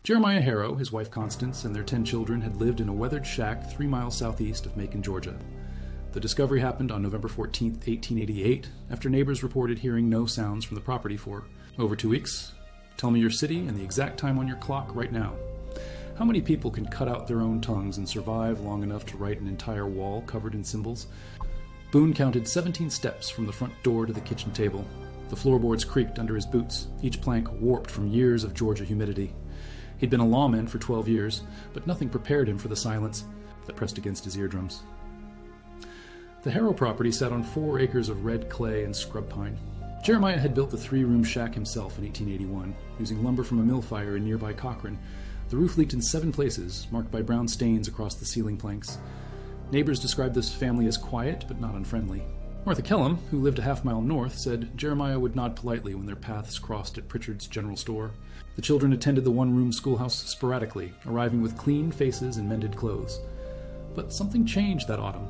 Jeremiah Harrow, his wife Constance, and their 10 children had lived in a weathered shack 3 miles southeast of Macon, Georgia. The discovery happened on November 14, 1888, after neighbors reported hearing no sounds from the property for over 2 weeks. Tell me your city and the exact time on your clock right now. How many people can cut out their own tongues and survive long enough to write an entire wall covered in symbols? Boone counted 17 steps from the front door to the kitchen table. The floorboards creaked under his boots, each plank warped from years of Georgia humidity. He'd been a lawman for 12 years, but nothing prepared him for the silence that pressed against his eardrums. The Harrow property sat on 4 acres of red clay and scrub pine. Jeremiah had built the 3-room shack himself in 1881, using lumber from a mill fire in nearby Cochrane. The roof leaked in 7 places, marked by brown stains across the ceiling planks. Neighbors described this family as quiet, but not unfriendly. Martha Kellum, who lived a half-mile north, said Jeremiah would nod politely when their paths crossed at Pritchard's General Store. The children attended the one-room schoolhouse sporadically, arriving with clean faces and mended clothes. But something changed that autumn.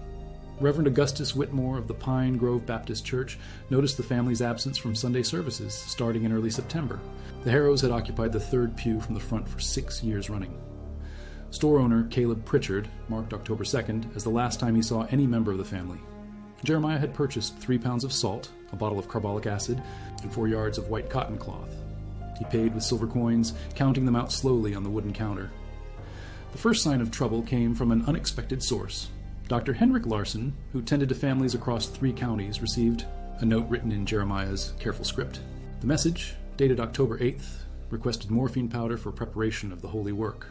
Reverend Augustus Whitmore of the Pine Grove Baptist Church noticed the family's absence from Sunday services starting in early September. The Harrows had occupied the 3rd pew from the front for 6 years running. Store owner Caleb Pritchard marked October 2nd as the last time he saw any member of the family. Jeremiah had purchased 3 pounds of salt, a bottle of carbolic acid, and 4 yards of white cotton cloth. He paid with silver coins, counting them out slowly on the wooden counter. The first sign of trouble came from an unexpected source. Dr. Henrik Larson, who tended to families across 3 counties, received a note written in Jeremiah's careful script. The message, dated October 8th, requested morphine powder for preparation of the holy work.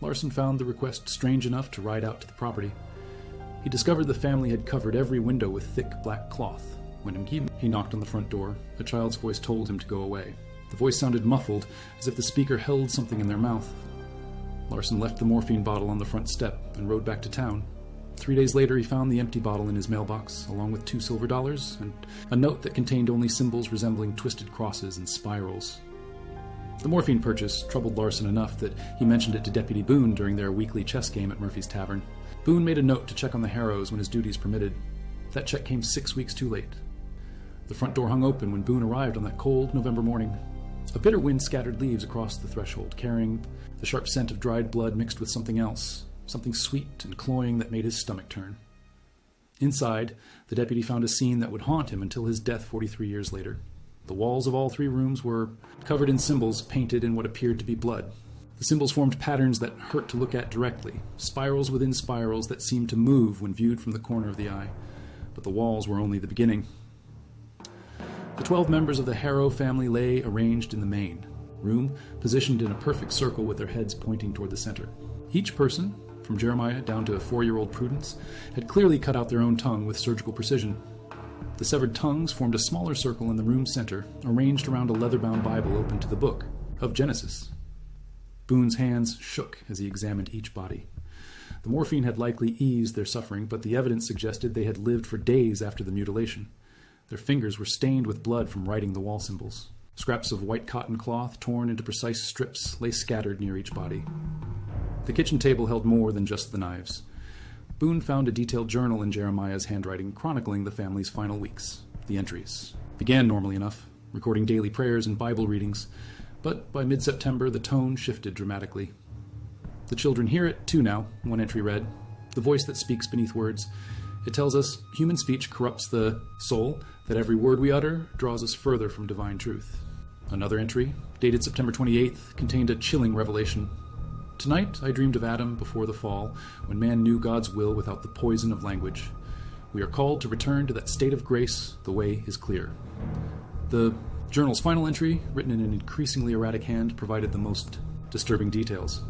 Larson found the request strange enough to ride out to the property. He discovered the family had covered every window with thick black cloth. When he knocked on the front door, a child's voice told him to go away. The voice sounded muffled, as if the speaker held something in their mouth. Larson left the morphine bottle on the front step and rode back to town. 3 days later, he found the empty bottle in his mailbox, along with $2 silver and a note that contained only symbols resembling twisted crosses and spirals. The morphine purchase troubled Larson enough that he mentioned it to Deputy Boone during their weekly chess game at Murphy's Tavern. Boone made a note to check on the Harrows when his duties permitted. That check came 6 weeks too late. The front door hung open when Boone arrived on that cold November morning. A bitter wind scattered leaves across the threshold, carrying the sharp scent of dried blood mixed with something else, something sweet and cloying that made his stomach turn. Inside, the deputy found a scene that would haunt him until his death 43 years later. The walls of all 3 rooms were covered in symbols painted in what appeared to be blood. The symbols formed patterns that hurt to look at directly, spirals within spirals that seemed to move when viewed from the corner of the eye. But the walls were only the beginning. The 12 members of the Harrow family lay arranged in the main room, positioned in a perfect circle with their heads pointing toward the center. Each person, from Jeremiah down to a 4-year-old Prudence, had clearly cut out their own tongue with surgical precision. The severed tongues formed a smaller circle in the room's center, arranged around a leather-bound Bible open to the book of Genesis. Boone's hands shook as he examined each body. The morphine had likely eased their suffering, but the evidence suggested they had lived for days after the mutilation. Their fingers were stained with blood from writing the wall symbols. Scraps of white cotton cloth, torn into precise strips, lay scattered near each body. The kitchen table held more than just the knives. Boone found a detailed journal in Jeremiah's handwriting chronicling the family's final weeks. The entries began normally enough, recording daily prayers and Bible readings, but by mid-September the tone shifted dramatically. The children hear it, too, now, one entry read. The voice that speaks beneath words. It tells us human speech corrupts the soul, that every word we utter draws us further from divine truth. Another entry, dated September 28th, contained a chilling revelation. Tonight I dreamed of Adam before the fall, when man knew God's will without the poison of language. We are called to return to that state of grace. The way is clear. The journal's final entry, written in an increasingly erratic hand, provided the most disturbing details.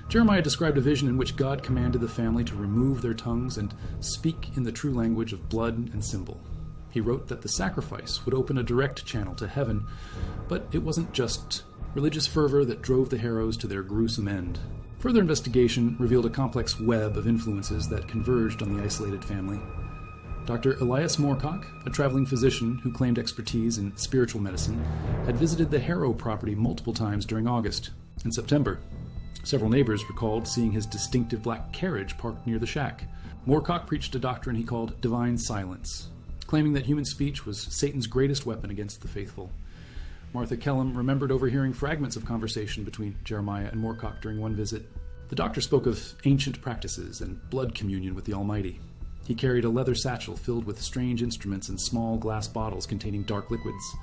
Jeremiah described a vision in which God commanded the family to remove their tongues and speak in the true language of blood and symbol. He wrote that the sacrifice would open a direct channel to heaven, but it wasn't just religious fervor that drove the Harrows to their gruesome end. Further investigation revealed a complex web of influences that converged on the isolated family. Dr. Elias Moorcock, a traveling physician who claimed expertise in spiritual medicine, had visited the Harrow property multiple times during August and September. Several neighbors recalled seeing his distinctive black carriage parked near the shack. Moorcock preached a doctrine he called divine silence, claiming that human speech was Satan's greatest weapon against the faithful. Martha Kellum remembered overhearing fragments of conversation between Jeremiah and Moorcock during one visit. The doctor spoke of ancient practices and blood communion with the Almighty. He carried a leather satchel filled with strange instruments and small glass bottles containing dark liquids.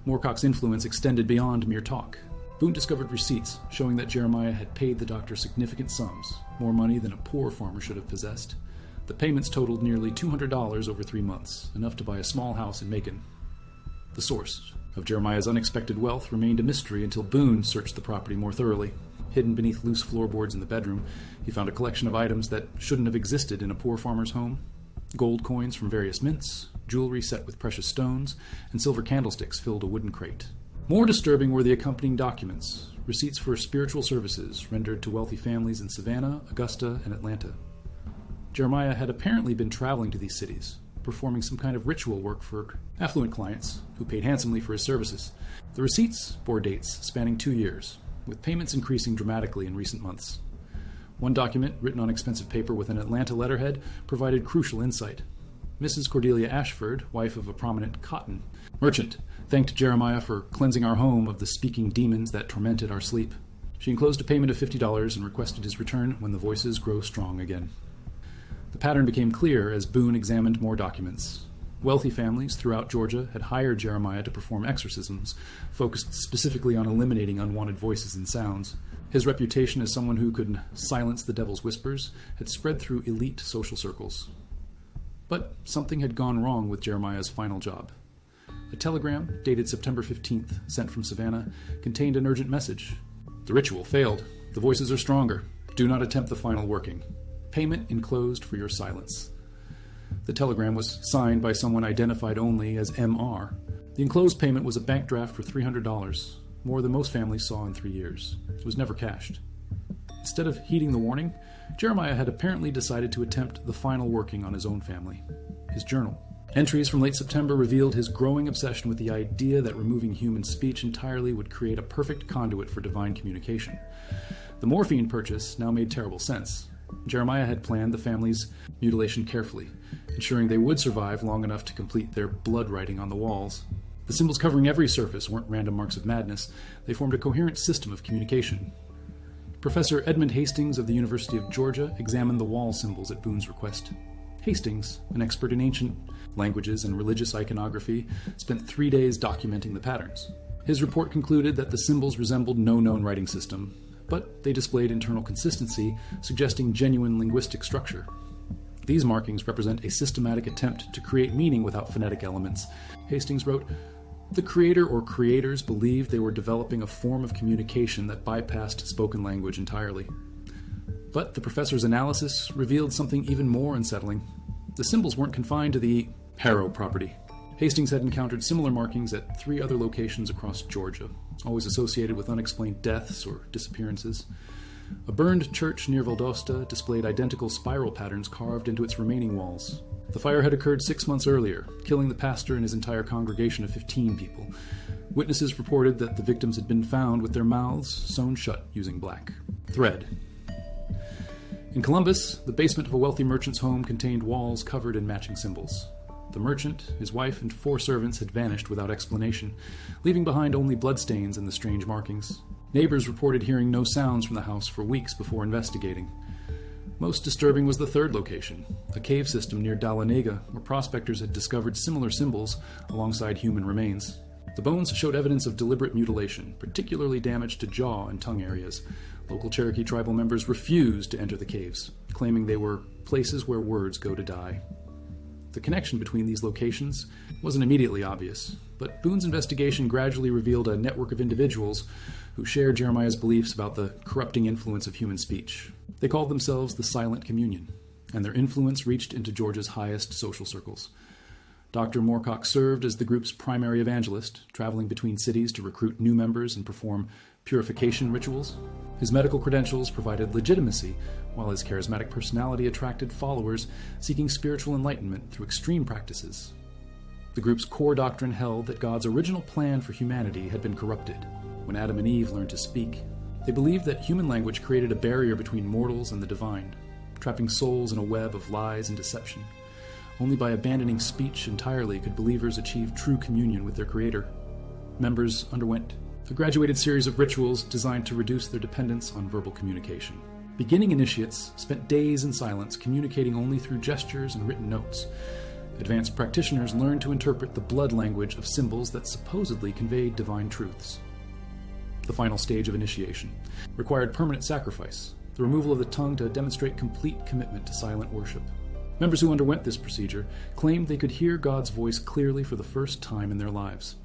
Moorcock's influence extended beyond mere talk. Boone discovered receipts showing that Jeremiah had paid the doctor significant sums, more money than a poor farmer should have possessed. The payments totaled nearly $200 over 3 months, enough to buy a small house in Macon. The source of Jeremiah's unexpected wealth remained a mystery until Boone searched the property more thoroughly. Hidden beneath loose floorboards in the bedroom, he found a collection of items that shouldn't have existed in a poor farmer's home. Gold coins from various mints, jewelry set with precious stones, and silver candlesticks filled a wooden crate. More disturbing were the accompanying documents, receipts for spiritual services rendered to wealthy families in Savannah, Augusta, and Atlanta. Jeremiah had apparently been traveling to these cities, performing some kind of ritual work for affluent clients who paid handsomely for his services. The receipts bore dates spanning 2 years, with payments increasing dramatically in recent months. One document, written on expensive paper with an Atlanta letterhead, provided crucial insight. Mrs. Cordelia Ashford, wife of a prominent cotton merchant, thanked Jeremiah for cleansing our home of the speaking demons that tormented our sleep. She enclosed a payment of $50 and requested his return when the voices grow strong again. The pattern became clear as Boone examined more documents. Wealthy families throughout Georgia had hired Jeremiah to perform exorcisms, focused specifically on eliminating unwanted voices and sounds. His reputation as someone who could silence the devil's whispers had spread through elite social circles. But something had gone wrong with Jeremiah's final job. A telegram, dated September 15th, sent from Savannah, contained an urgent message. The ritual failed. The voices are stronger. Do not attempt the final working. Payment enclosed for your silence. The telegram was signed by someone identified only as M.R. The enclosed payment was a bank draft for $300, more than most families saw in 3 years. It was never cashed. Instead of heeding the warning, Jeremiah had apparently decided to attempt the final working on his own family, his journal. Entries from late September revealed his growing obsession with the idea that removing human speech entirely would create a perfect conduit for divine communication. The morphine purchase now made terrible sense. Jeremiah had planned the family's mutilation carefully, ensuring they would survive long enough to complete their blood writing on the walls. The symbols covering every surface weren't random marks of madness. They formed a coherent system of communication. Professor Edmund Hastings of the University of Georgia examined the wall symbols at Boone's request. Hastings, an expert in ancient languages and religious iconography, spent 3 days documenting the patterns. His report concluded that the symbols resembled no known writing system, but they displayed internal consistency, suggesting genuine linguistic structure. These markings represent a systematic attempt to create meaning without phonetic elements. Hastings wrote, "The creator or creators believed they were developing a form of communication that bypassed spoken language entirely." But the professor's analysis revealed something even more unsettling. The symbols weren't confined to the Harrow property. Hastings had encountered similar markings at 3 other locations across Georgia, always associated with unexplained deaths or disappearances. A burned church near Valdosta displayed identical spiral patterns carved into its remaining walls. The fire had occurred 6 months earlier, killing the pastor and his entire congregation of 15 people. Witnesses reported that the victims had been found with their mouths sewn shut using black thread. In Columbus, the basement of a wealthy merchant's home contained walls covered in matching symbols. The merchant, his wife, and 4 servants had vanished without explanation, leaving behind only bloodstains and the strange markings. Neighbors reported hearing no sounds from the house for weeks before investigating. Most disturbing was the 3rd location, a cave system near Dahlonega, where prospectors had discovered similar symbols alongside human remains. The bones showed evidence of deliberate mutilation, particularly damage to jaw and tongue areas. Local Cherokee tribal members refused to enter the caves, claiming they were places where words go to die. The connection between these locations wasn't immediately obvious, but Boone's investigation gradually revealed a network of individuals who shared Jeremiah's beliefs about the corrupting influence of human speech. They called themselves the Silent Communion, and their influence reached into Georgia's highest social circles. Dr. Moorcock served as the group's primary evangelist, traveling between cities to recruit new members and perform purification rituals. His medical credentials provided legitimacy, while his charismatic personality attracted followers seeking spiritual enlightenment through extreme practices. The group's core doctrine held that God's original plan for humanity had been corrupted when Adam and Eve learned to speak. They believed that human language created a barrier between mortals and the divine, trapping souls in a web of lies and deception. Only by abandoning speech entirely could believers achieve true communion with their Creator. members underwent a graduated series of rituals designed to reduce their dependence on verbal communication. Beginning initiates spent days in silence, communicating only through gestures and written notes. Advanced practitioners learned to interpret the blood language of symbols that supposedly conveyed divine truths. The final stage of initiation required permanent sacrifice, the removal of the tongue to demonstrate complete commitment to silent worship. Members who underwent this procedure claimed they could hear God's voice clearly for the first time in their lives.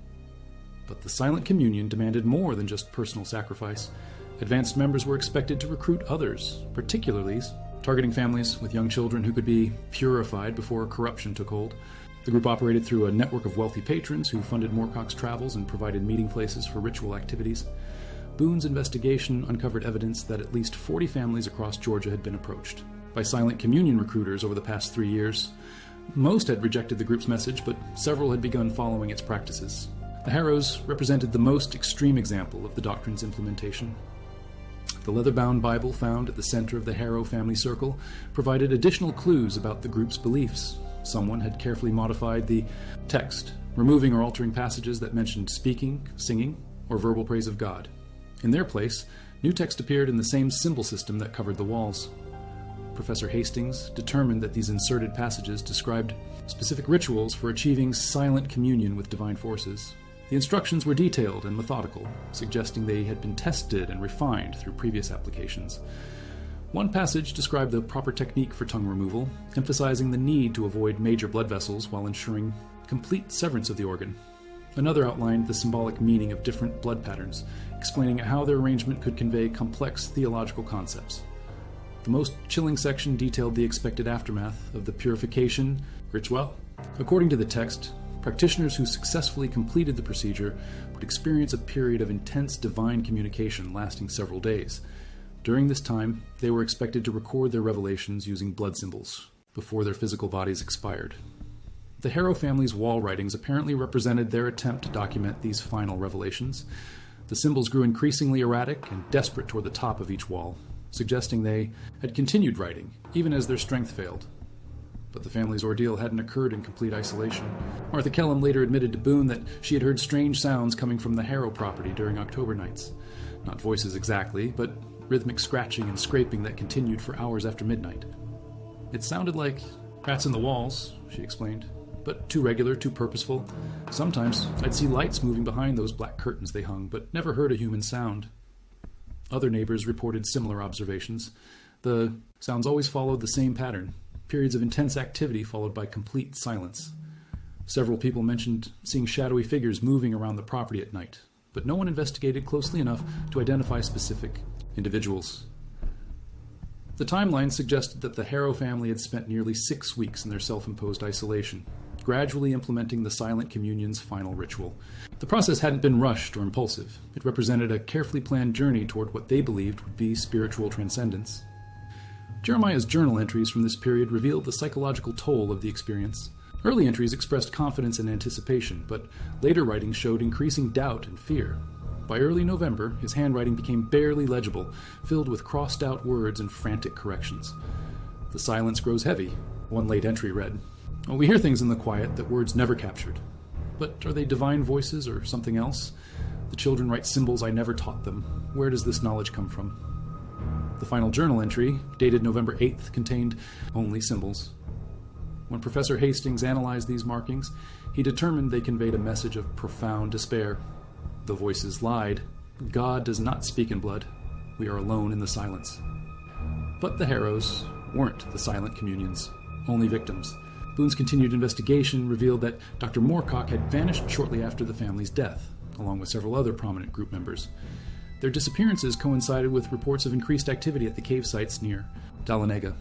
But the silent communion demanded more than just personal sacrifice. Advanced members were expected to recruit others, particularly targeting families with young children who could be purified before corruption took hold. The group operated through a network of wealthy patrons who funded Moorcock's travels and provided meeting places for ritual activities. Boone's investigation uncovered evidence that at least 40 families across Georgia had been approached by silent communion recruiters over the past 3 years. Most had rejected the group's message, but several had begun following its practices. The Harrows represented the most extreme example of the doctrine's implementation. The leather-bound Bible found at the center of the Harrow family circle provided additional clues about the group's beliefs. Someone had carefully modified the text, removing or altering passages that mentioned speaking, singing, or verbal praise of God. In their place, new text appeared in the same symbol system that covered the walls. Professor Hastings determined that these inserted passages described specific rituals for achieving silent communion with divine forces. The instructions were detailed and methodical, suggesting they had been tested and refined through previous applications. One passage described the proper technique for tongue removal, emphasizing the need to avoid major blood vessels while ensuring complete severance of the organ. Another outlined the symbolic meaning of different blood patterns, explaining how their arrangement could convey complex theological concepts. The most chilling section detailed the expected aftermath of the purification ritual. According to the text, practitioners who successfully completed the procedure would experience a period of intense divine communication lasting several days. During this time, they were expected to record their revelations using blood symbols before their physical bodies expired. The Harrow family's wall writings apparently represented their attempt to document these final revelations. The symbols grew increasingly erratic and desperate toward the top of each wall, suggesting they had continued writing, even as their strength failed. But the family's ordeal hadn't occurred in complete isolation. Martha Kellum later admitted to Boone that she had heard strange sounds coming from the Harrow property during October nights. Not voices exactly, but rhythmic scratching and scraping that continued for hours after midnight. It sounded like rats in the walls, she explained, but too regular, too purposeful. Sometimes I'd see lights moving behind those black curtains they hung, but never heard a human sound. Other neighbors reported similar observations. The sounds always followed the same pattern. Periods of intense activity followed by complete silence. Several people mentioned seeing shadowy figures moving around the property at night, but no one investigated closely enough to identify specific individuals. The timeline suggested that the Harrow family had spent nearly 6 weeks in their self-imposed isolation, gradually implementing the silent communion's final ritual. The process hadn't been rushed or impulsive. It represented a carefully planned journey toward what they believed would be spiritual transcendence. Jeremiah's journal entries from this period revealed the psychological toll of the experience. Early entries expressed confidence and anticipation, but later writings showed increasing doubt and fear. By early November, his handwriting became barely legible, filled with crossed-out words and frantic corrections. "The silence grows heavy," one late entry read. "We hear things in the quiet that words never captured. But are they divine voices or something else? The children write symbols I never taught them. Where does this knowledge come from?" The final journal entry, dated November 8th, contained only symbols. When Professor Hastings analyzed these markings, he determined they conveyed a message of profound despair. The voices lied. God does not speak in blood. We are alone in the silence. But the Harrows weren't the silent communions, only victims. Boone's continued investigation revealed that Dr. Moorcock had vanished shortly after the family's death, along with several other prominent group members. Their disappearances coincided with reports of increased activity at the cave sites near Dahlonega.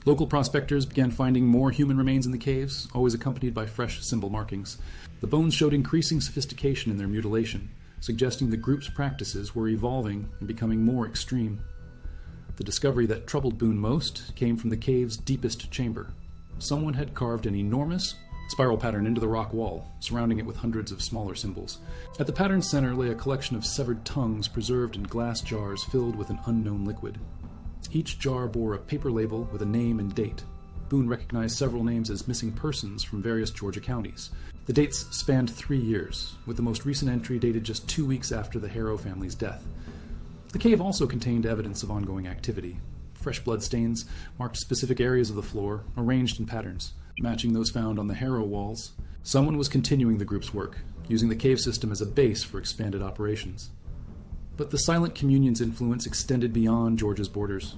Local prospectors began finding more human remains in the caves, always accompanied by fresh symbol markings. The bones showed increasing sophistication in their mutilation, suggesting the group's practices were evolving and becoming more extreme. The discovery that troubled Boone most came from the cave's deepest chamber. Someone had carved an enormous spiral pattern into the rock wall, surrounding it with hundreds of smaller symbols. At the pattern's center lay a collection of severed tongues preserved in glass jars filled with an unknown liquid. Each jar bore a paper label with a name and date. Boone recognized several names as missing persons from various Georgia counties. The dates spanned 3 years, with the most recent entry dated just 2 weeks after the Harrow family's death. The cave also contained evidence of ongoing activity. Fresh blood stains marked specific areas of the floor, arranged in patterns, matching those found on the Harrow walls. Someone was continuing the group's work, using the cave system as a base for expanded operations. But the silent communion's influence extended beyond Georgia's borders.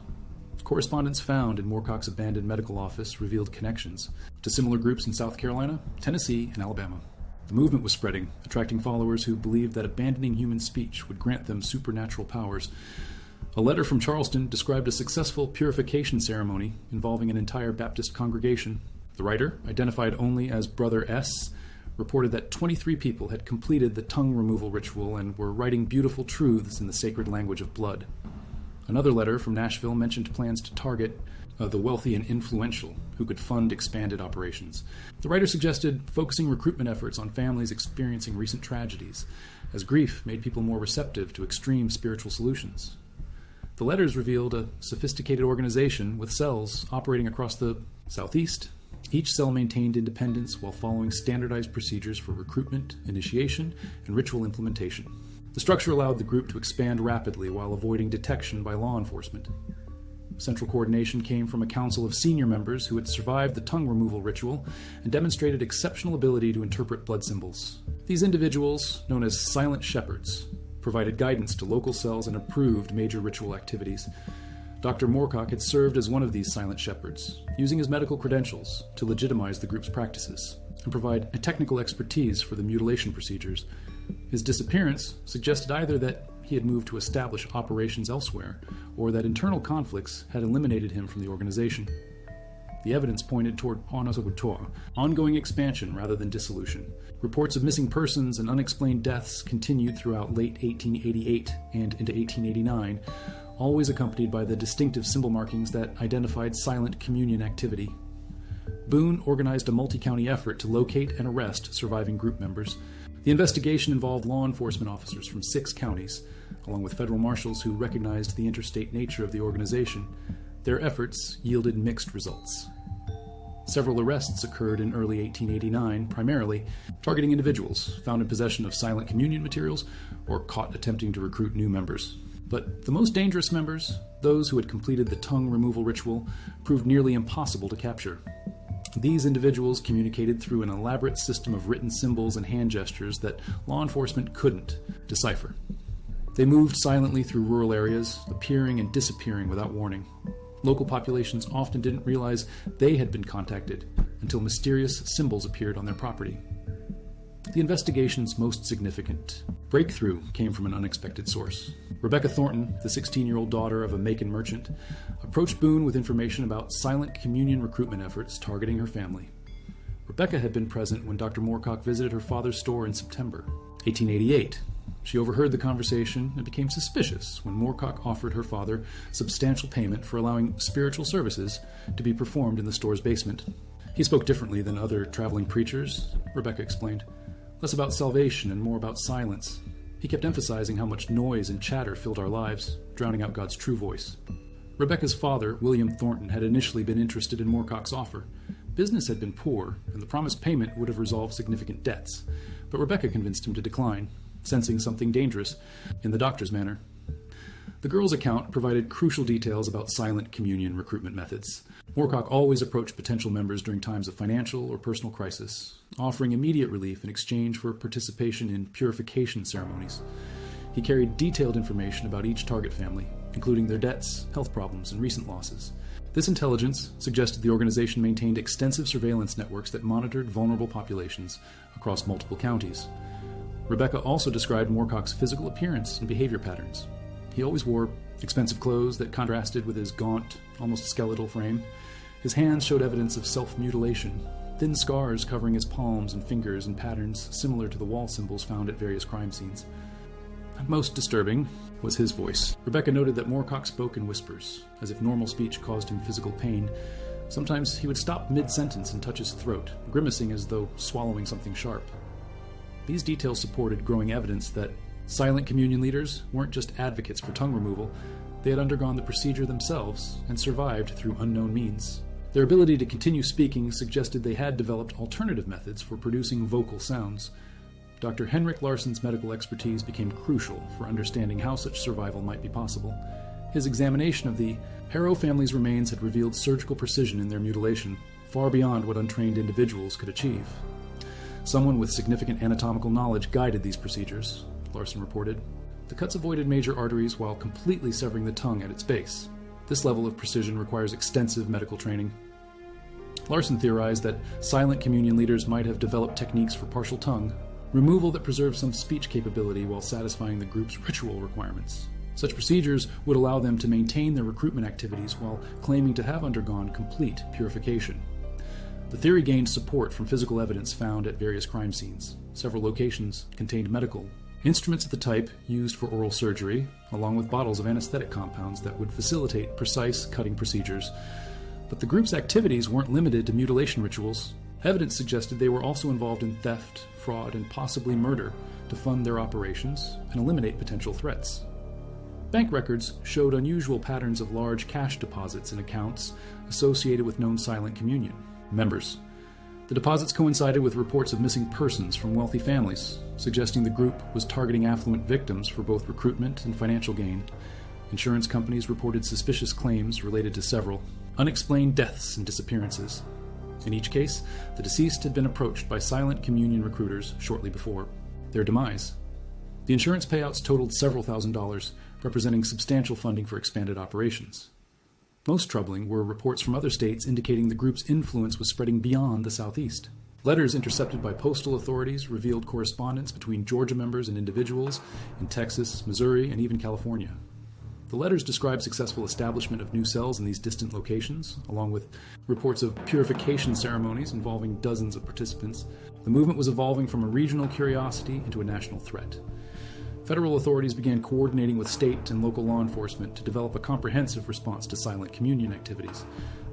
Correspondence found in Moorcock's abandoned medical office revealed connections to similar groups in South Carolina, Tennessee, and Alabama. The movement was spreading, attracting followers who believed that abandoning human speech would grant them supernatural powers. A letter from Charleston described a successful purification ceremony involving an entire Baptist congregation. The writer, identified only as Brother S., reported that 23 people had completed the tongue removal ritual and were writing beautiful truths in the sacred language of blood. Another letter from Nashville mentioned plans to target the wealthy and influential who could fund expanded operations. The writer suggested focusing recruitment efforts on families experiencing recent tragedies, as grief made people more receptive to extreme spiritual solutions. The letters revealed a sophisticated organization with cells operating across the Southeast. Each cell maintained independence while following standardized procedures for recruitment, initiation, and ritual implementation. The structure allowed the group to expand rapidly while avoiding detection by law enforcement. Central coordination came from a council of senior members who had survived the tongue removal ritual and demonstrated exceptional ability to interpret blood symbols. These individuals, known as silent shepherds, provided guidance to local cells and approved major ritual activities. Dr. Moorcock had served as one of these silent shepherds, using his medical credentials to legitimize the group's practices and provide a technical expertise for the mutilation procedures. His disappearance suggested either that he had moved to establish operations elsewhere, or that internal conflicts had eliminated him from the organization. The evidence pointed toward ongoing expansion rather than dissolution. Reports of missing persons and unexplained deaths continued throughout late 1888 and into 1889, always accompanied by the distinctive symbol markings that identified silent communion activity. Boone organized a multi-county effort to locate and arrest surviving group members. The investigation involved law enforcement officers from 6 counties, along with federal marshals who recognized the interstate nature of the organization. Their efforts yielded mixed results. Several arrests occurred in early 1889, primarily targeting individuals found in possession of silent communion materials or caught attempting to recruit new members. But the most dangerous members, those who had completed the tongue removal ritual, proved nearly impossible to capture. These individuals communicated through an elaborate system of written symbols and hand gestures that law enforcement couldn't decipher. They moved silently through rural areas, appearing and disappearing without warning. Local populations often didn't realize they had been contacted until mysterious symbols appeared on their property. The investigation's most significant breakthrough came from an unexpected source. Rebecca Thornton, the 16-year-old daughter of a Macon merchant, approached Boone with information about silent communion recruitment efforts targeting her family. Rebecca had been present when Dr. Moorcock visited her father's store in September 1888. She overheard the conversation and became suspicious when Moorcock offered her father substantial payment for allowing spiritual services to be performed in the store's basement. He spoke differently than other traveling preachers, Rebecca explained. Less about salvation and more about silence. He kept emphasizing how much noise and chatter filled our lives, drowning out God's true voice. Rebecca's father, William Thornton, had initially been interested in Moorcock's offer. Business had been poor, and the promised payment would have resolved significant debts, but Rebecca convinced him to decline, sensing something dangerous in the doctor's manner. The girl's account provided crucial details about silent communion recruitment methods. Moorcock always approached potential members during times of financial or personal crisis, offering immediate relief in exchange for participation in purification ceremonies. He carried detailed information about each target family, including their debts, health problems, and recent losses. This intelligence suggested the organization maintained extensive surveillance networks that monitored vulnerable populations across multiple counties. Rebecca also described Moorcock's physical appearance and behavior patterns. He always wore expensive clothes that contrasted with his gaunt, almost skeletal frame. His hands showed evidence of self-mutilation, thin scars covering his palms and fingers in patterns similar to the wall symbols found at various crime scenes. Most disturbing was his voice. Rebecca noted that Moorcock spoke in whispers, as if normal speech caused him physical pain. Sometimes he would stop mid-sentence and touch his throat, grimacing as though swallowing something sharp. These details supported growing evidence that silent communion leaders weren't just advocates for tongue removal. They had undergone the procedure themselves and survived through unknown means. Their ability to continue speaking suggested they had developed alternative methods for producing vocal sounds. Dr. Henrik Larsson's medical expertise became crucial for understanding how such survival might be possible. His examination of the Harrow family's remains had revealed surgical precision in their mutilation, far beyond what untrained individuals could achieve. Someone with significant anatomical knowledge guided these procedures, Larsson reported. The cuts avoided major arteries while completely severing the tongue at its base. This level of precision requires extensive medical training. Larsson theorized that silent communion leaders might have developed techniques for partial tongue removal that preserved some speech capability while satisfying the group's ritual requirements. Such procedures would allow them to maintain their recruitment activities while claiming to have undergone complete purification. The theory gained support from physical evidence found at various crime scenes. Several locations contained medical instruments of the type used for oral surgery, along with bottles of anesthetic compounds that would facilitate precise cutting procedures. But the group's activities weren't limited to mutilation rituals. Evidence suggested they were also involved in theft, fraud, and possibly murder to fund their operations and eliminate potential threats. Bank records showed unusual patterns of large cash deposits in accounts associated with known silent communion members. The deposits coincided with reports of missing persons from wealthy families, suggesting the group was targeting affluent victims for both recruitment and financial gain. Insurance companies reported suspicious claims related to several unexplained deaths and disappearances. In each case, the deceased had been approached by silent communion recruiters shortly before their demise. The insurance payouts totaled several $1,000s, representing substantial funding for expanded operations. Most troubling were reports from other states indicating the group's influence was spreading beyond the Southeast. Letters intercepted by postal authorities revealed correspondence between Georgia members and individuals in Texas, Missouri, and even California. The letters described successful establishment of new cells in these distant locations, along with reports of purification ceremonies involving dozens of participants. The movement was evolving from a regional curiosity into a national threat. Federal authorities began coordinating with state and local law enforcement to develop a comprehensive response to silent communion activities.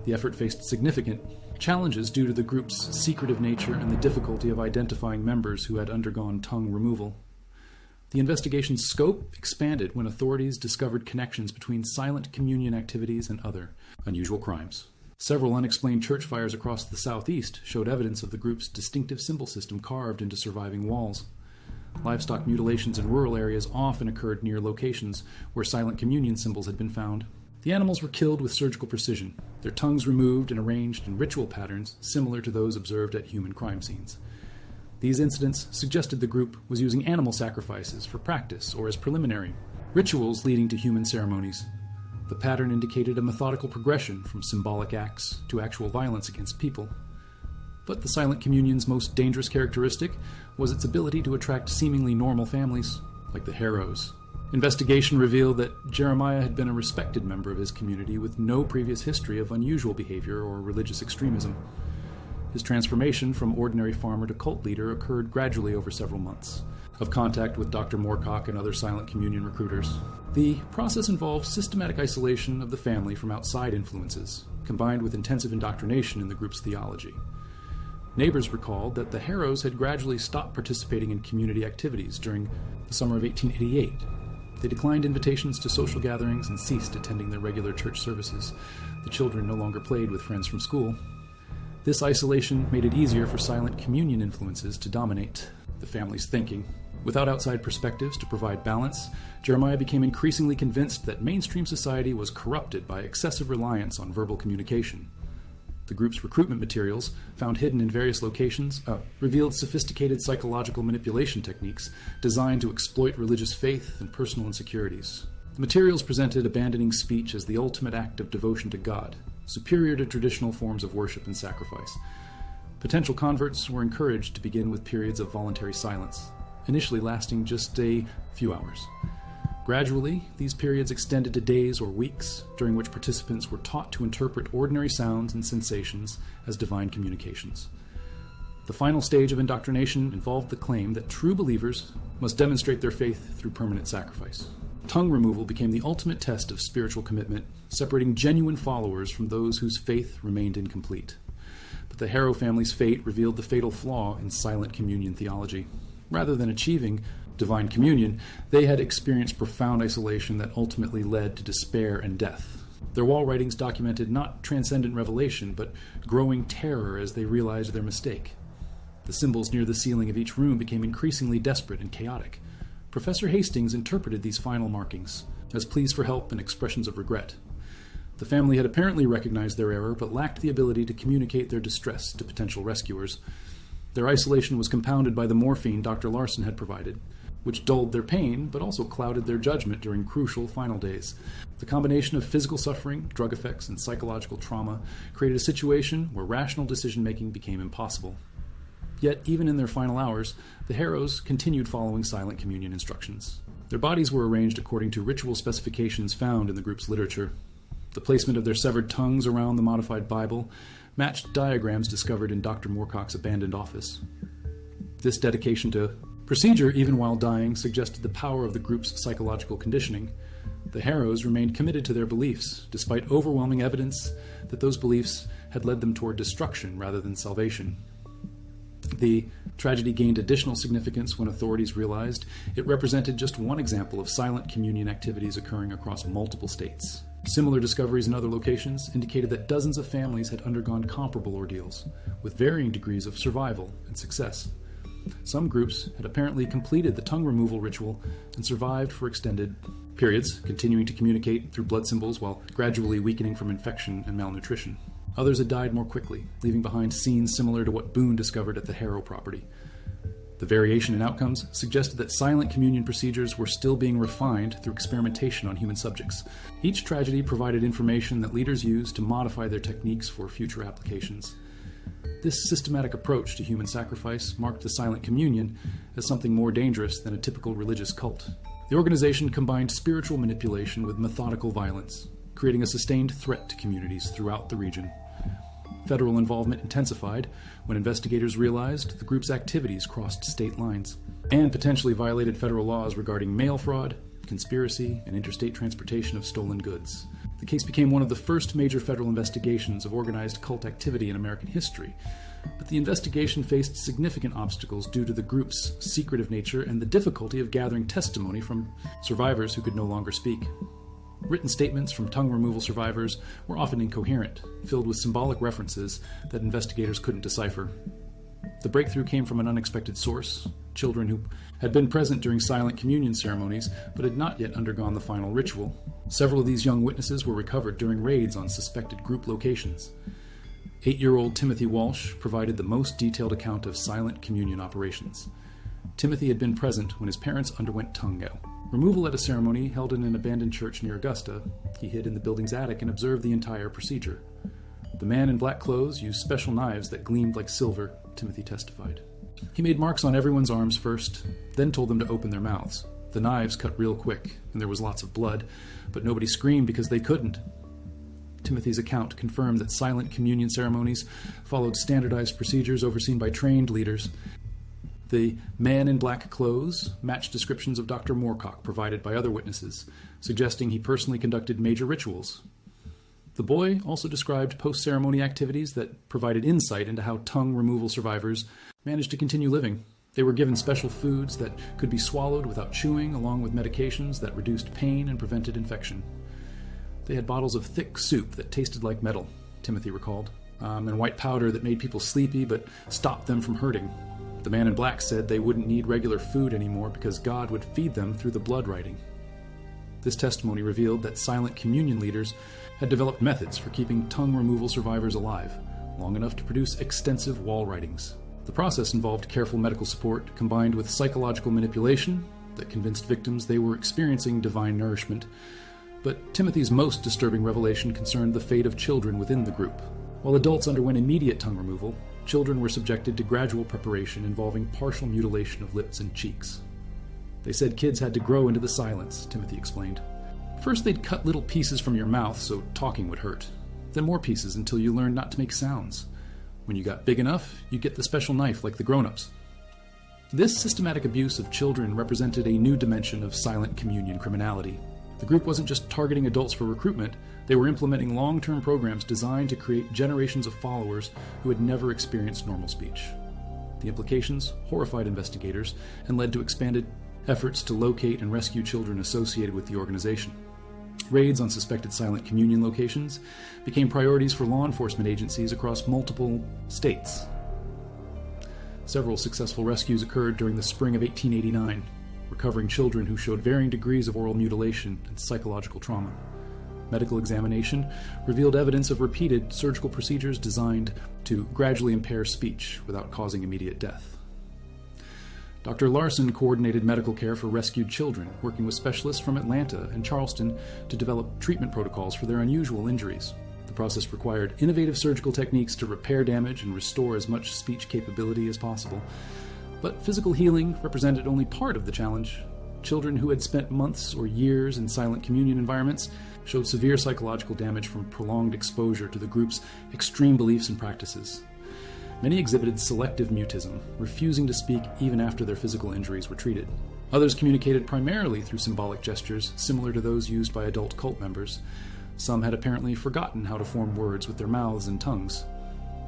The effort faced significant challenges due to the group's secretive nature and the difficulty of identifying members who had undergone tongue removal. The investigation's scope expanded when authorities discovered connections between silent communion activities and other unusual crimes. Several unexplained church fires across the Southeast showed evidence of the group's distinctive symbol system carved into surviving walls. Livestock mutilations in rural areas often occurred near locations where silent communion symbols had been found. The animals were killed with surgical precision, their tongues removed and arranged in ritual patterns similar to those observed at human crime scenes. These incidents suggested the group was using animal sacrifices for practice or as preliminary rituals leading to human ceremonies. The pattern indicated a methodical progression from symbolic acts to actual violence against people. But the silent communion's most dangerous characteristic was its ability to attract seemingly normal families, like the Harrows. Investigation revealed that Jeremiah had been a respected member of his community with no previous history of unusual behavior or religious extremism. His transformation from ordinary farmer to cult leader occurred gradually over several months of contact with Dr. Moorcock and other silent communion recruiters. The process involved systematic isolation of the family from outside influences, combined with intensive indoctrination in the group's theology. Neighbors recalled that the Harrows had gradually stopped participating in community activities during the summer of 1888. They declined invitations to social gatherings and ceased attending their regular church services. The children no longer played with friends from school. This isolation made it easier for silent communion influences to dominate the family's thinking. Without outside perspectives to provide balance, Jeremiah became increasingly convinced that mainstream society was corrupted by excessive reliance on verbal communication. The group's recruitment materials, found hidden in various locations, revealed sophisticated psychological manipulation techniques designed to exploit religious faith and personal insecurities. The materials presented abandoning speech as the ultimate act of devotion to God, superior to traditional forms of worship and sacrifice. Potential converts were encouraged to begin with periods of voluntary silence, initially lasting just a few hours. Gradually, these periods extended to days or weeks, during which participants were taught to interpret ordinary sounds and sensations as divine communications. The final stage of indoctrination involved the claim that true believers must demonstrate their faith through permanent sacrifice. Tongue removal became the ultimate test of spiritual commitment, separating genuine followers from those whose faith remained incomplete. But the Harrow family's fate revealed the fatal flaw in silent communion theology. Rather than achieving divine communion, they had experienced profound isolation that ultimately led to despair and death. Their wall writings documented not transcendent revelation, but growing terror as they realized their mistake. The symbols near the ceiling of each room became increasingly desperate and chaotic. Professor Hastings interpreted these final markings as pleas for help and expressions of regret. The family had apparently recognized their error, but lacked the ability to communicate their distress to potential rescuers. Their isolation was compounded by the morphine Dr. Larson had provided, which dulled their pain, but also clouded their judgment during crucial final days. The combination of physical suffering, drug effects, and psychological trauma created a situation where rational decision-making became impossible. Yet, even in their final hours, the Harrows continued following silent communion instructions. Their bodies were arranged according to ritual specifications found in the group's literature. The placement of their severed tongues around the modified Bible matched diagrams discovered in Dr. Moorcock's abandoned office. This dedication to procedure, even while dying, suggested the power of the group's psychological conditioning. The Harrows remained committed to their beliefs, despite overwhelming evidence that those beliefs had led them toward destruction rather than salvation. The tragedy gained additional significance when authorities realized it represented just one example of silent communion activities occurring across multiple states. Similar discoveries in other locations indicated that dozens of families had undergone comparable ordeals, with varying degrees of survival and success. Some groups had apparently completed the tongue removal ritual and survived for extended periods, continuing to communicate through blood symbols while gradually weakening from infection and malnutrition. Others had died more quickly, leaving behind scenes similar to what Boone discovered at the Harrow property. The variation in outcomes suggested that silent communion procedures were still being refined through experimentation on human subjects. Each tragedy provided information that leaders used to modify their techniques for future applications. This systematic approach to human sacrifice marked the silent communion as something more dangerous than a typical religious cult. The organization combined spiritual manipulation with methodical violence, creating a sustained threat to communities throughout the region. Federal involvement intensified when investigators realized the group's activities crossed state lines and potentially violated federal laws regarding mail fraud, conspiracy, and interstate transportation of stolen goods. The case became one of the first major federal investigations of organized cult activity in American history, but the investigation faced significant obstacles due to the group's secretive nature and the difficulty of gathering testimony from survivors who could no longer speak. Written statements from tongue removal survivors were often incoherent, filled with symbolic references that investigators couldn't decipher. The breakthrough came from an unexpected source: children who had been present during silent communion ceremonies but had not yet undergone the final ritual. Several of these young witnesses were recovered during raids on suspected group locations. 8-year-old Timothy Walsh provided the most detailed account of silent communion operations. Timothy had been present when his parents underwent tongue removal at a ceremony held in an abandoned church near Augusta. He hid in the building's attic and observed the entire procedure. The man in black clothes used special knives that gleamed like silver, Timothy testified. He made marks on everyone's arms first, then told them to open their mouths. The knives cut real quick, and there was lots of blood, but nobody screamed because they couldn't. Timothy's account confirmed that silent communion ceremonies followed standardized procedures overseen by trained leaders. The man in black clothes matched descriptions of Dr. Moorcock provided by other witnesses, suggesting he personally conducted major rituals. The boy also described post-ceremony activities that provided insight into how tongue removal survivors managed to continue living. They were given special foods that could be swallowed without chewing, along with medications that reduced pain and prevented infection. They had bottles of thick soup that tasted like metal, Timothy recalled, and white powder that made people sleepy but stopped them from hurting. The man in black said they wouldn't need regular food anymore because God would feed them through the blood writing. This testimony revealed that silent communion leaders had developed methods for keeping tongue removal survivors alive, long enough to produce extensive wall writings. The process involved careful medical support combined with psychological manipulation that convinced victims they were experiencing divine nourishment. But Timothy's most disturbing revelation concerned the fate of children within the group. While adults underwent immediate tongue removal, children were subjected to gradual preparation involving partial mutilation of lips and cheeks. They said kids had to grow into the silence, Timothy explained. First they'd cut little pieces from your mouth so talking would hurt. Then more pieces until you learned not to make sounds. When you got big enough, you'd get the special knife like the grown-ups. This systematic abuse of children represented a new dimension of silent communion criminality. The group wasn't just targeting adults for recruitment, they were implementing long-term programs designed to create generations of followers who had never experienced normal speech. The implications horrified investigators and led to expanded efforts to locate and rescue children associated with the organization. Raids on suspected silent communion locations became priorities for law enforcement agencies across multiple states. Several successful rescues occurred during the spring of 1889, recovering children who showed varying degrees of oral mutilation and psychological trauma. Medical examination revealed evidence of repeated surgical procedures designed to gradually impair speech without causing immediate death. Dr. Larson coordinated medical care for rescued children, working with specialists from Atlanta and Charleston to develop treatment protocols for their unusual injuries. The process required innovative surgical techniques to repair damage and restore as much speech capability as possible. But physical healing represented only part of the challenge. Children who had spent months or years in silent communion environments showed severe psychological damage from prolonged exposure to the group's extreme beliefs and practices. Many exhibited selective mutism, refusing to speak even after their physical injuries were treated. Others communicated primarily through symbolic gestures similar to those used by adult cult members. Some had apparently forgotten how to form words with their mouths and tongues.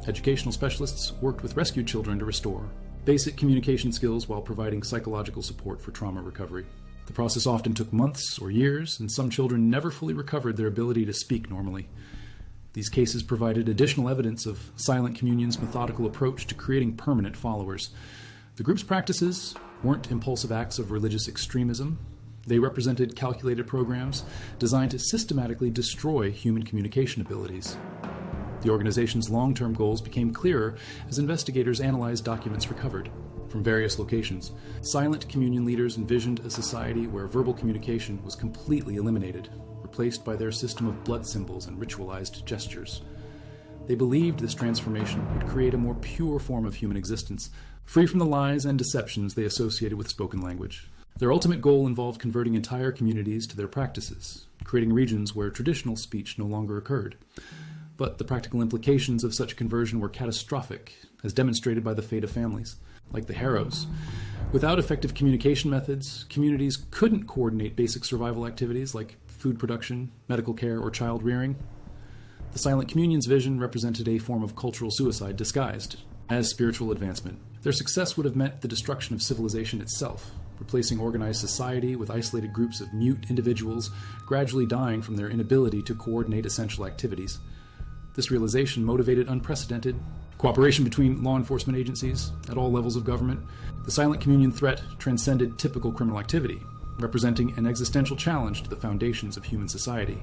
Educational specialists worked with rescued children to restore basic communication skills while providing psychological support for trauma recovery. The process often took months or years, and some children never fully recovered their ability to speak normally. These cases provided additional evidence of Silent Communion's methodical approach to creating permanent followers. The group's practices weren't impulsive acts of religious extremism. They represented calculated programs designed to systematically destroy human communication abilities. The organization's long-term goals became clearer as investigators analyzed documents recovered from various locations. Silent Communion leaders envisioned a society where verbal communication was completely eliminated, replaced by their system of blood symbols and ritualized gestures. They believed this transformation would create a more pure form of human existence, free from the lies and deceptions they associated with spoken language. Their ultimate goal involved converting entire communities to their practices, creating regions where traditional speech no longer occurred. But the practical implications of such conversion were catastrophic, as demonstrated by the fate of families, like the Harrows. Without effective communication methods, communities couldn't coordinate basic survival activities like food production, medical care, or child rearing. The Silent Communion's vision represented a form of cultural suicide disguised as spiritual advancement. Their success would have meant the destruction of civilization itself, replacing organized society with isolated groups of mute individuals gradually dying from their inability to coordinate essential activities. This realization motivated unprecedented cooperation between law enforcement agencies at all levels of government. The Silent Communion threat transcended typical criminal activity, representing an existential challenge to the foundations of human society.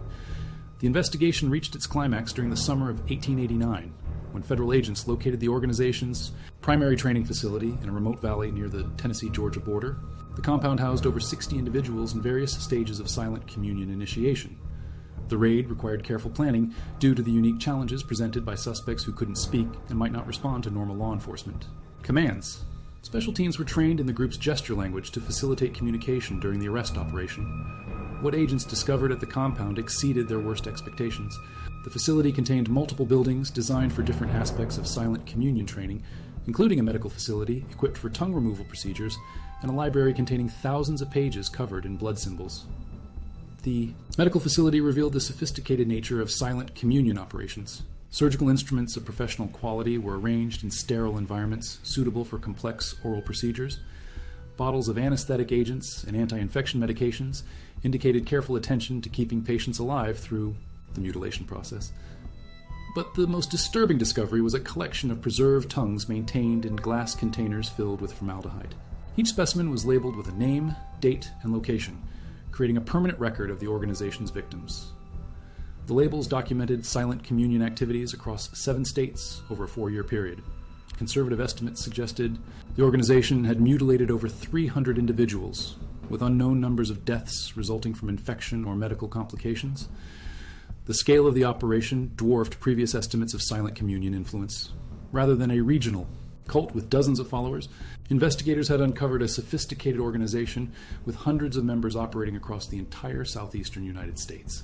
The investigation reached its climax during the summer of 1889, when federal agents located the organization's primary training facility in a remote valley near the Tennessee-Georgia border. The compound housed over 60 individuals in various stages of Silent Communion initiation. The raid required careful planning due to the unique challenges presented by suspects who couldn't speak and might not respond to normal law enforcement. Commands. Special teams were trained in the group's gesture language to facilitate communication during the arrest operation. What agents discovered at the compound exceeded their worst expectations. The facility contained multiple buildings designed for different aspects of Silent Communion training, including a medical facility equipped for tongue removal procedures and a library containing thousands of pages covered in blood symbols. The medical facility revealed the sophisticated nature of Silent Communion operations. Surgical instruments of professional quality were arranged in sterile environments suitable for complex oral procedures. Bottles of anesthetic agents and anti-infection medications indicated careful attention to keeping patients alive through the mutilation process. But the most disturbing discovery was a collection of preserved tongues maintained in glass containers filled with formaldehyde. Each specimen was labeled with a name, date, and location, creating a permanent record of the organization's victims. The labels documented Silent Communion activities across 7 states over a 4-year period. Conservative estimates suggested the organization had mutilated over 300 individuals, with unknown numbers of deaths resulting from infection or medical complications. The scale of the operation dwarfed previous estimates of Silent Communion influence. Rather than a regional cult with dozens of followers, investigators had uncovered a sophisticated organization with hundreds of members operating across the entire southeastern United States.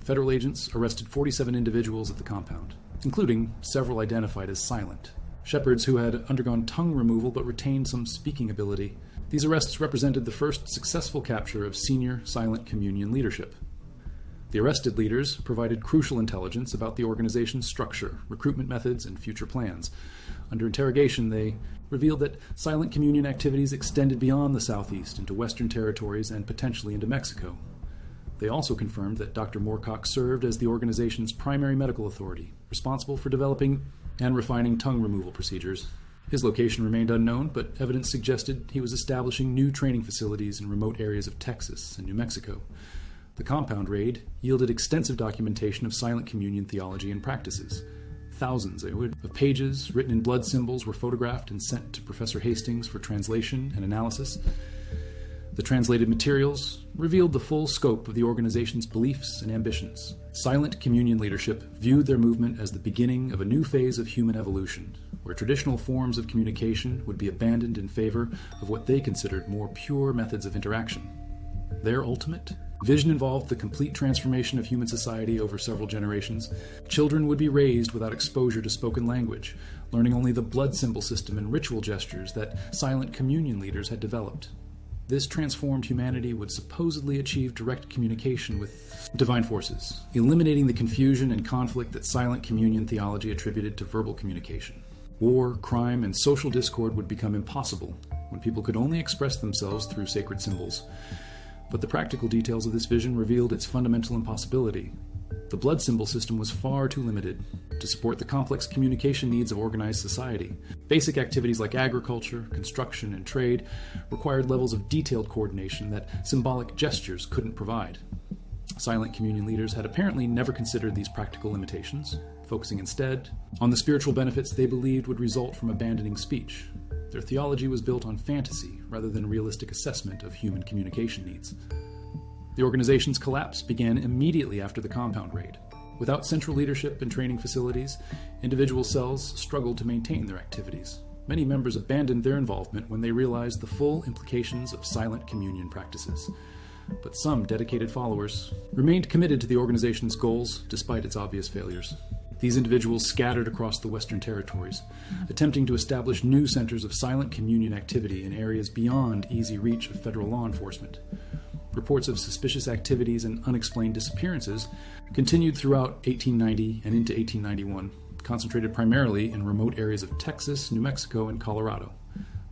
Federal agents arrested 47 individuals at the compound, including several identified as silent. Shepherds who had undergone tongue removal but retained some speaking ability. These arrests represented the first successful capture of senior Silent Communion leadership. The arrested leaders provided crucial intelligence about the organization's structure, recruitment methods, and future plans. Under interrogation, they revealed that Silent Communion activities extended beyond the Southeast into Western territories and potentially into Mexico. They also confirmed that Dr. Moorcock served as the organization's primary medical authority, responsible for developing and refining tongue removal procedures. His location remained unknown, but evidence suggested he was establishing new training facilities in remote areas of Texas and New Mexico. The compound raid yielded extensive documentation of silent communion theology and practices. Thousands of pages written in blood symbols were photographed and sent to Professor Hastings for translation and analysis. The translated materials revealed the full scope of the organization's beliefs and ambitions. Silent communion leadership viewed their movement as the beginning of a new phase of human evolution, where traditional forms of communication would be abandoned in favor of what they considered more pure methods of interaction. Their ultimate vision involved the complete transformation of human society over several generations. Children would be raised without exposure to spoken language, learning only the blood symbol system and ritual gestures that silent communion leaders had developed. This transformed humanity would supposedly achieve direct communication with divine forces, eliminating the confusion and conflict that silent communion theology attributed to verbal communication. War, crime, and social discord would become impossible when people could only express themselves through sacred symbols. But the practical details of this vision revealed its fundamental impossibility. The blood symbol system was far too limited to support the complex communication needs of organized society. Basic activities like agriculture, construction, and trade required levels of detailed coordination that symbolic gestures couldn't provide. Silent communion leaders had apparently never considered these practical limitations, focusing instead on the spiritual benefits they believed would result from abandoning speech. Their theology was built on fantasy rather than realistic assessment of human communication needs. The organization's collapse began immediately after the compound raid. Without central leadership and training facilities, individual cells struggled to maintain their activities. Many members abandoned their involvement when they realized the full implications of silent communion practices. But some dedicated followers remained committed to the organization's goals despite its obvious failures. These individuals scattered across the Western territories, attempting to establish new centers of silent communion activity in areas beyond easy reach of federal law enforcement. Reports of suspicious activities and unexplained disappearances continued throughout 1890 and into 1891, concentrated primarily in remote areas of Texas, New Mexico, and Colorado.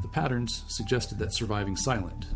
The patterns suggested that surviving silent